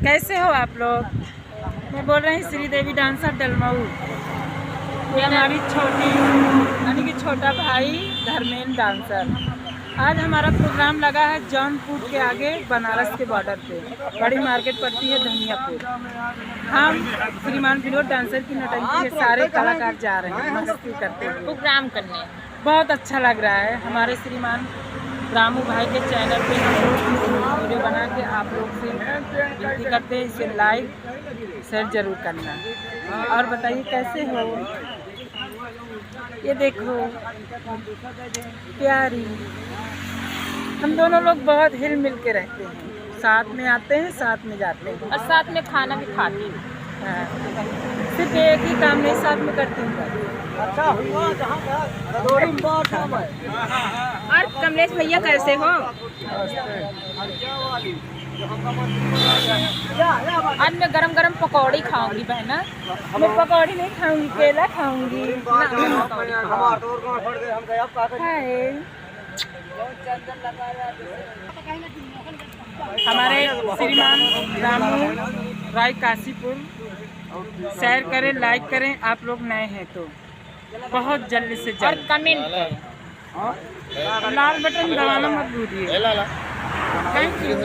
कैसे हो आप लोग? मैं बोल रही हूँ श्रीदेवी डांसर डलमऊ। ये हमारी छोटी यानी कि छोटा भाई धर्मेंद्र डांसर। आज हमारा प्रोग्राम लगा है जौनपुर के आगे बनारस के बॉर्डर पे, बड़ी मार्केट पड़ती है धनियापुर। हम श्रीमान विनोद डांसर की नौटंकी के सारे कलाकार जा रहे हैं मस्ती करते हुए प्रोग्राम करने। बहुत अच्छा लग रहा है। हमारे श्रीमान रामू भाई के चैनल पे हम लोग वीडियो बना के आप लोग से विनती करते हैं, इसे लाइक शेयर जरूर करना। और बताइए कैसे हो? ये देखो प्यारी, हम दोनों लोग बहुत हिल मिल के रहते हैं, साथ में आते हैं साथ में जाते हैं और साथ में खाना भी खाती हूँ। हाँ, सिर्फ एक ही काम नहीं साथ में करती हूँ। और कमलेश भैया कैसे हो? आज मैं गरम गरम पकौड़ी खाऊंगी बहना। मैं पकौड़ी नहीं खाऊंगी, केला खाऊंगी। हाय, हमारे श्रीमान रामू राय काशीपुर शेयर करें, लाइक करें। आप लोग नए हैं तो बहुत जल्द से और जल्द कमेंट करें। लाल बटन दबाना मत भूलिए। Thank you.